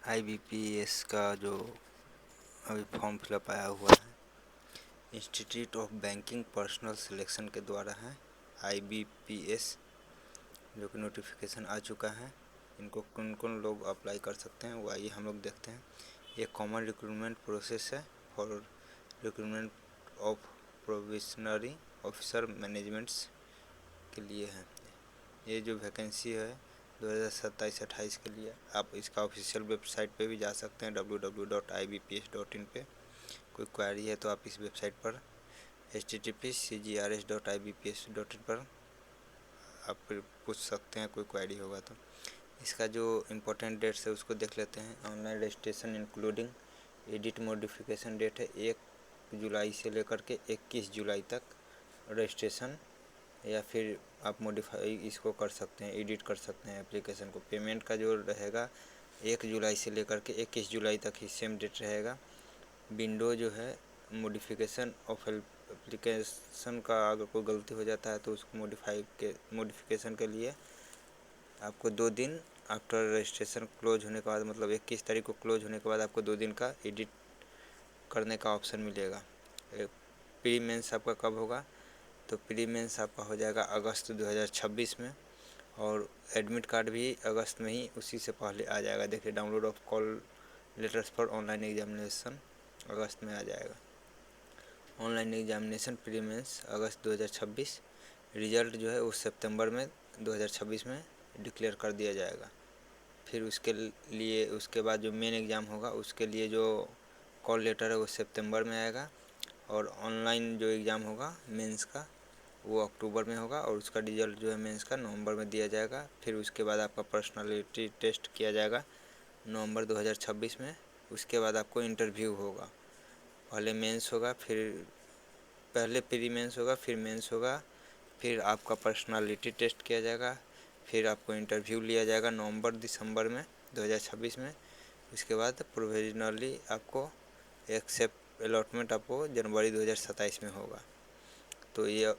IBPS का जो अभी फॉर्म फिलअप आया हुआ है, institute of banking personal selection के द्वारा है। IBPS जो कि नोटिफिकेशन आ चुका है। इनको कौन कौन लोग अप्लाई कर सकते हैं वो आइए हम लोग देखते हैं। ये कॉमन रिक्रूटमेंट प्रोसेस है for recruitment of probationary officer managements के लिए है। ये जो वैकेंसी है 2027-28 के लिए, आप इसका ऑफिशियल वेबसाइट पे भी जा सकते हैं www.ibps.in पे। कोई क्वेरी है तो आप इस वेबसाइट पर http://cgrs.ibps.in पर आप पूछ सकते हैं, कोई क्वेरी होगा तो। इसका जो इम्पोर्टेंट डेट्स है उसको देख लेते हैं। Online registration including edit modification date है 1 जुलाई से लेकर के 21 जुलाई तक रजिस्ट्रेशन, या फिर आप मॉडिफाई इसको कर सकते हैं, एडिट कर सकते हैं एप्लीकेशन को। पेमेंट का जो रहेगा 1 जुलाई से लेकर के 21 जुलाई तक ही सेम डेट रहेगा। विंडो जो है मॉडिफिकेशन ऑफ एप्लीकेशन का अगर कोई गलती हो जाता है तो उसको मॉडिफिकेशन के लिए आपको 2 दिन आफ्टर रजिस्ट्रेशन क्लोज होने के बाद, मतलब 21 तारीख को क्लोज होने के बाद आपको 2 दिन का एडिट करने का ऑप्शन मिलेगा। प्री मेंस आपका कब होगा, तो प्री मेंस आपका हो जाएगा अगस्त 2026 में, और एडमिट कार्ड भी अगस्त में ही उसी से पहले आ जाएगा। देखिए, download of call letters for online examination August में आ जाएगा। Online examination pre mains August 2026, result जो है वो सितंबर में 2026 में डिक्लेयर कर दिया जाएगा। फिर उसके लिए उसके बाद जो मेन एग्ज़ाम होगा उसके लिए जो कॉल लेटर है वो सितंबर में आएगा, और ऑनलाइन जो एग्ज़ाम होगा मेंस का वो अक्टूबर में होगा, और उसका रिजल्ट जो है मेंस का नवंबर में दिया जाएगा। फिर उसके बाद आपका पर्सनालिटी टेस्ट किया जाएगा नवंबर 2026 में। उसके बाद आपको इंटरव्यू होगा। पहले मेंस होगा, फिर पहले प्री मेंस होगा, फिर मेंस होगा, फिर आपका पर्सनालिटी टेस्ट किया जाएगा, फिर आपको इंटरव्यू लिया जाएगा नवंबर दिसंबर में 2026 में। उसके बाद प्रोविजनली आपको एक्सेप्ट अलॉटमेंट आपको जनवरी 2027 में होगा। तो ये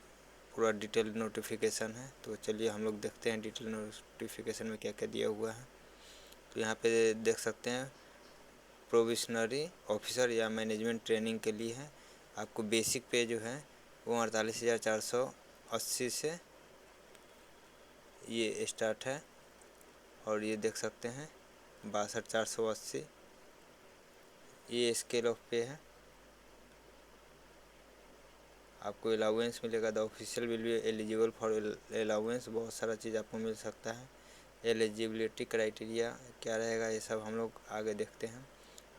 पूरा डिटेल नोटिफिकेशन है। तो चलिए हम लोग देखते हैं डिटेल नोटिफिकेशन में क्या क्या दिया हुआ है। तो यहाँ पे देख सकते हैं प्रोविशनरी ऑफिसर या मैनेजमेंट ट्रेनिंग के लिए है। आपको बेसिक पे जो है वो 48,480 से ये स्टार्ट है, और ये देख सकते हैं 62,480 ये स्केल ऑफ पे है। आपको अलाउंस मिलेगा। The official will be eligible for allowance, बहुत सारा चीज़ आपको मिल सकता है। एलिजिबिलिटी क्राइटेरिया क्या रहेगा ये सब हम लोग आगे देखते हैं।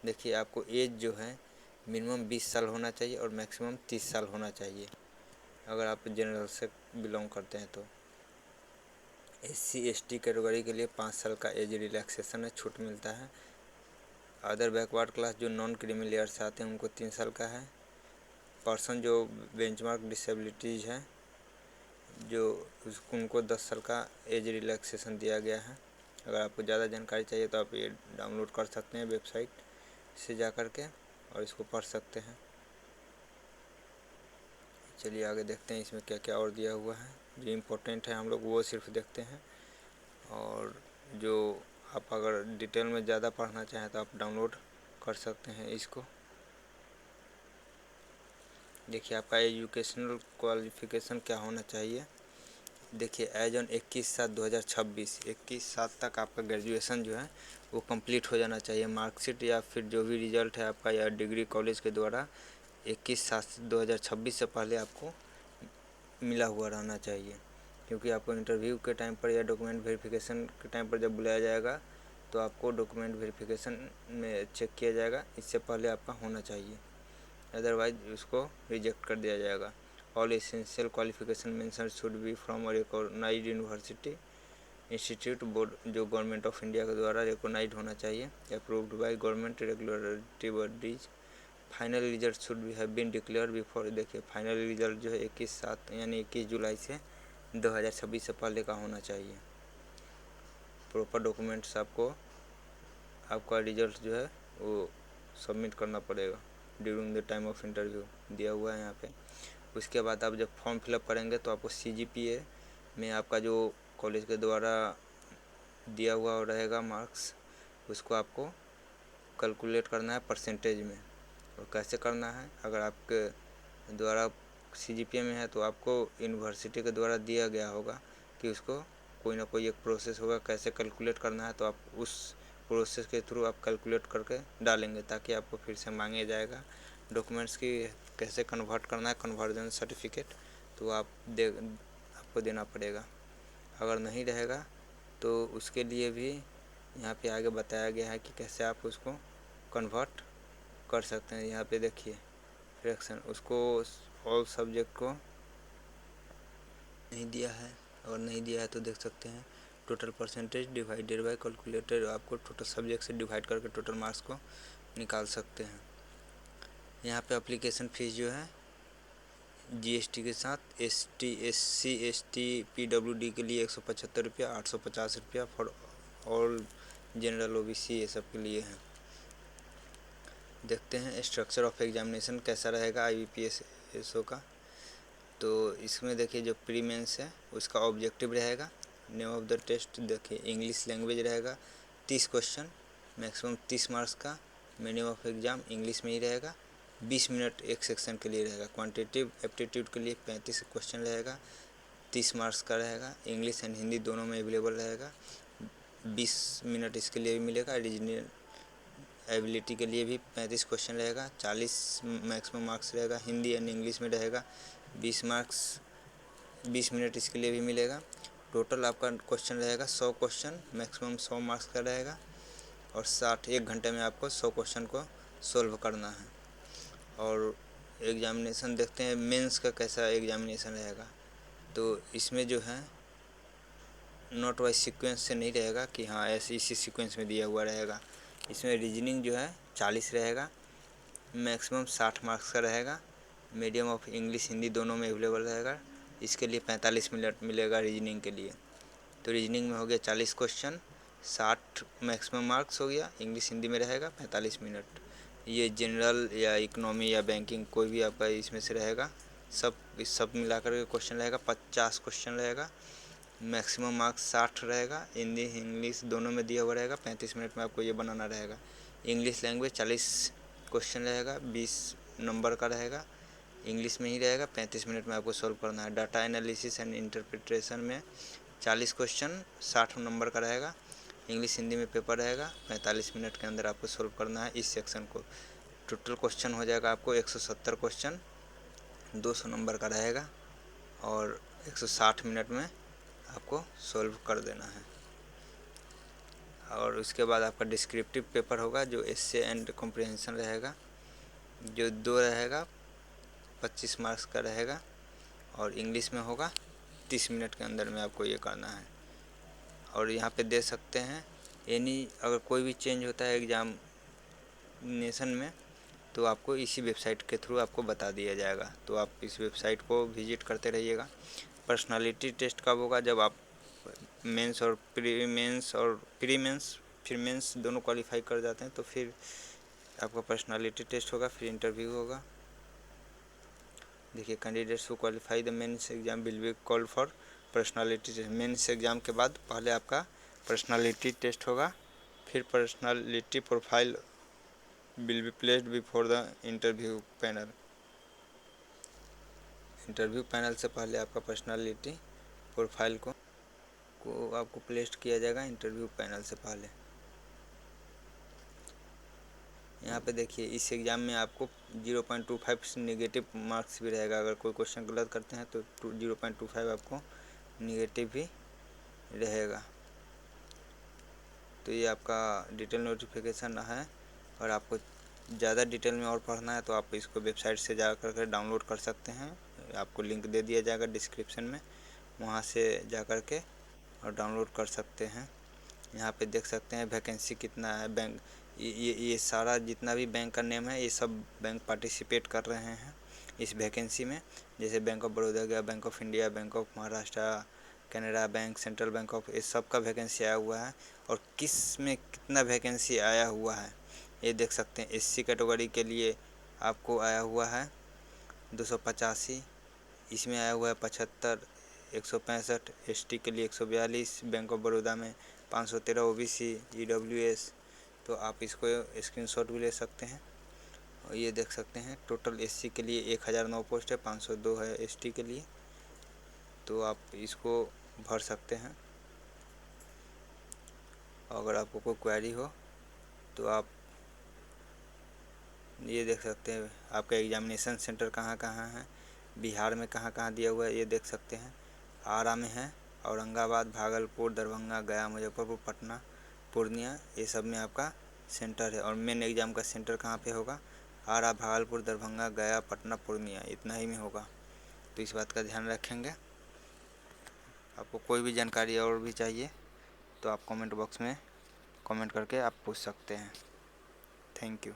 देखिए, आपको एज जो है मिनिमम 20 साल होना चाहिए और मैक्सिमम 30 साल होना चाहिए अगर आप जनरल से बिलोंग करते हैं तो। SC/ST कैटेगरी के लिए 5 साल का एज रिलैक्सेशन है, छूट मिलता है। अदर बैकवर्ड क्लास जो नॉन क्रीमी लेयर से आते हैं उनको 3 साल का है। पर्सन जो बेंचमार्क डिसेबिलिटीज़ हैं जो उनको 10 साल का एज रिलैक्सेशन दिया गया है। अगर आपको ज़्यादा जानकारी चाहिए तो आप ये डाउनलोड कर सकते हैं वेबसाइट से जा कर के, और इसको पढ़ सकते हैं। चलिए आगे देखते हैं इसमें क्या क्या और दिया हुआ है। जो इम्पोर्टेंट है हम लोग वो सिर्फ देखते हैं, और जो आप अगर डिटेल में ज़्यादा पढ़ना चाहें तो आप डाउनलोड कर सकते हैं इसको। देखिए, आपका एजुकेशनल क्वालिफ़िकेशन क्या होना चाहिए। देखिए, एज ऑन 21/7/2026, 21/7 तक आपका ग्रेजुएशन जो है वो कंप्लीट हो जाना चाहिए। मार्कशीट या फिर जो भी रिजल्ट है आपका या डिग्री कॉलेज के द्वारा 21/7/2026 से पहले आपको मिला हुआ रहना चाहिए, क्योंकि आपको इंटरव्यू के टाइम पर या डॉक्यूमेंट वेरिफिकेशन के टाइम पर जब बुलाया जाएगा तो आपको डॉक्यूमेंट वेरिफिकेशन में चेक किया जाएगा, इससे पहले आपका होना चाहिए, अदरवाइज उसको रिजेक्ट कर दिया जाएगा। All essential qualification mention should be from recognized university institute board जो गवर्नमेंट ऑफ इंडिया के द्वारा रिकॉग्नाइज्ड होना चाहिए, approved by government regulatory bodies. Final result should be have been declare before. देखिए, फाइनल रिजल्ट जो है 21/7 यानी 21 जुलाई से 2026 से पहले का होना चाहिए। प्रॉपर डॉक्यूमेंट्स आपका रिजल्ट जो है वो सबमिट करना पड़ेगा during the time of interview, दिया हुआ है यहाँ पे। उसके बाद आप जब फॉर्म फिलअप करेंगे तो आपको CGPA में आपका जो कॉलेज के द्वारा दिया हुआ रहेगा मार्क्स, उसको आपको कैलकुलेट करना है परसेंटेज में। और कैसे करना है, अगर आपके द्वारा CGPA में है तो आपको यूनिवर्सिटी के द्वारा दिया गया होगा कि उसको कोई ना कोई एक प्रोसेस होगा कैसे कैलकुलेट करना है, तो आप उस प्रोसेस के थ्रू आप कैलकुलेट करके डालेंगे ताकि आपको फिर से मांगे जाएगा डॉक्यूमेंट्स की कैसे कन्वर्ट करना है, कन्वर्जन सर्टिफिकेट, तो आपको देना पड़ेगा। अगर नहीं रहेगा तो उसके लिए भी यहाँ पे आगे बताया गया है कि कैसे आप उसको कन्वर्ट कर सकते हैं। यहाँ पे देखिए फ्रैक्शन, उसको ऑल सब्जेक्ट को नहीं दिया है, अगर नहीं दिया है तो देख सकते हैं total percentage divided by calculator, आपको टोटल सब्जेक्ट से डिवाइड करके टोटल मार्क्स को निकाल सकते हैं। यहाँ पे एप्लीकेशन फ़ीस जो है GST के साथ ST SC ST PWD के लिए 175 रुपया, 850 रुपया फॉर ऑल जनरल OBC ये सब के लिए है। देखते हैं स्ट्रक्चर ऑफ एग्जामिनेशन कैसा रहेगा IBPS SO का। तो इसमें देखिए जो प्री मेंस है उसका ऑब्जेक्टिव रहेगा। नेम ऑफ द टेस्ट देखिए इंग्लिश लैंग्वेज रहेगा, 30 क्वेश्चन, मैक्सिमम 30 मार्क्स का। मीडियम ऑफ एग्ज़ाम इंग्लिश में ही रहेगा, 20 मिनट एक सेक्शन के लिए रहेगा। क्वांटिटेटिव एप्टीट्यूड के लिए 35 क्वेश्चन रहेगा, 30 मार्क्स का रहेगा। इंग्लिश एंड हिंदी दोनों में अवेलेबल रहेगा, 20 मिनट इसके लिए भी मिलेगा। रीजनल एबिलिटी के लिए भी 35 क्वेश्चन रहेगा, 40 मैक्सिमम मार्क्स रहेगा। हिंदी एंड इंग्लिश में रहेगा 20 मार्क्स, 20 मिनट इसके लिए भी मिलेगा। टोटल आपका क्वेश्चन रहेगा 100 क्वेश्चन, मैक्सिमम 100 मार्क्स का रहेगा। और 1 घंटे में आपको 100 क्वेश्चन को सॉल्व करना है। और एग्जामिनेशन देखते हैं मेंस का कैसा एग्जामिनेशन रहेगा। तो इसमें जो है नोट वाइज सीक्वेंस से नहीं रहेगा कि हाँ ऐसे इसी सीक्वेंस में दिया हुआ रहेगा। इसमें रीजनिंग जो है 40 रहेगा, मैक्सिमम 60 मार्क्स का रहेगा। मीडियम ऑफ इंग्लिश हिंदी दोनों में अवेलेबल रहेगा। इसके लिए 45 मिनट मिलेगा रीजनिंग के लिए। तो रीजनिंग में हो गया 40 क्वेश्चन, 60 मैक्सिमम मार्क्स हो गया। इंग्लिश हिंदी में रहेगा 45 मिनट। ये जनरल या इकोनॉमी या बैंकिंग कोई भी आपका इसमें से रहेगा, सब मिलाकर के क्वेश्चन रहेगा। 50 क्वेश्चन रहेगा, मैक्सिमम मार्क्स 60 रहेगा। हिंदी इंग्लिश दोनों में दिया हुआ रहेगा, 35 मिनट में आपको ये बनाना रहेगा। इंग्लिश लैंग्वेज 40 क्वेश्चन रहेगा, 20 नंबर का रहेगा, इंग्लिश में ही रहेगा, 35 मिनट में आपको सॉल्व करना है। डाटा एनालिसिस एंड इंटरप्रिटेशन में 40 क्वेश्चन 60 नंबर का रहेगा, इंग्लिश हिंदी में पेपर रहेगा, 45 मिनट के अंदर आपको सॉल्व करना है इस सेक्शन को। टोटल क्वेश्चन हो जाएगा आपको 170 क्वेश्चन, 200 नंबर का रहेगा और 160 मिनट में आपको सॉल्व कर देना है। और उसके बाद आपका डिस्क्रिप्टिव पेपर होगा जो एसे एंड कॉम्प्रिहेंशन रहेगा, जो 2 रहेगा, 25 मार्क्स का रहेगा। और इंग्लिश में होगा, 30 मिनट के अंदर में आपको ये करना है। और यहाँ पे दे सकते हैं अगर कोई भी चेंज होता है एग्जामिनेशन में तो आपको इसी वेबसाइट के थ्रू आपको बता दिया जाएगा। तो आप इस वेबसाइट को विजिट करते रहिएगा। पर्सनालिटी टेस्ट कब होगा, जब आप मेंस और प्री मेंस फिर मेंस दोनों क्वालिफाई कर जाते हैं तो फिर आपका पर्सनालिटी टेस्ट होगा, फिर इंटरव्यू होगा। देखिए candidates who qualify the mains exam will be called for personality test. Mains exam के बाद पहले आपका पर्सनालिटी टेस्ट होगा, फिर personality profile will be placed before the interview panel. Interview panel से पहले आपका पर्सनालिटी प्रोफाइल को आपको प्लेस्ड किया जाएगा इंटरव्यू पैनल से पहले। यहाँ पे देखिए इस एग्ज़ाम में आपको 0.25 नेगेटिव मार्क्स भी रहेगा। अगर कोई क्वेश्चन गलत करते हैं तो 0.25 आपको नेगेटिव भी रहेगा। तो ये आपका डिटेल नोटिफिकेशन है। और आपको ज़्यादा डिटेल में और पढ़ना है तो आप इसको वेबसाइट से जा कर के डाउनलोड कर सकते हैं। आपको लिंक दे दिया जाएगा डिस्क्रिप्शन में, वहाँ से जा कर के और डाउनलोड कर सकते हैं। यहाँ पे देख सकते हैं वैकेंसी कितना है। बैंक ये सारा जितना भी बैंक का नेम है ये सब बैंक पार्टिसिपेट कर रहे हैं इस वैकेंसी में। जैसे बैंक ऑफ बड़ौदा गया, bank of India, bank of Maharashtra, Canara bank, central bank of, ये सब का वैकेंसी आया हुआ है। और किस में कितना वैकेंसी आया हुआ है ये देख सकते हैं। SC कैटेगरी के लिए आपको आया हुआ है 285, इसमें आया हुआ है 75, 165, ST के लिए 142, बैंक ऑफ बड़ौदा में 513, OBC EWS तो आप इसको स्क्रीनशॉट भी ले सकते हैं। और ये देख सकते हैं टोटल एससी के लिए 1009 पोस्ट है, 502 है एसटी के लिए। तो आप इसको भर सकते हैं। अगर आपको कोई क्वेरी हो तो आप ये देख सकते हैं आपका एग्जामिनेशन सेंटर कहाँ कहाँ है, बिहार में कहाँ कहाँ दिया हुआ है ये देख सकते हैं। आरा में है, औरंगाबाद, भागलपुर, दरभंगा, गया, मुजफ्फरपुर, पटना, पूर्णिया, ये सब में आपका सेंटर है। और मेन एग्ज़ाम का सेंटर कहाँ पे होगा, आरा, भागलपुर, दरभंगा, गया, पटना, पूर्णिया, इतना ही में होगा। तो इस बात का ध्यान रखेंगे। आपको कोई भी जानकारी और भी चाहिए तो आप कमेंट बॉक्स में कमेंट करके आप पूछ सकते हैं। Thank you.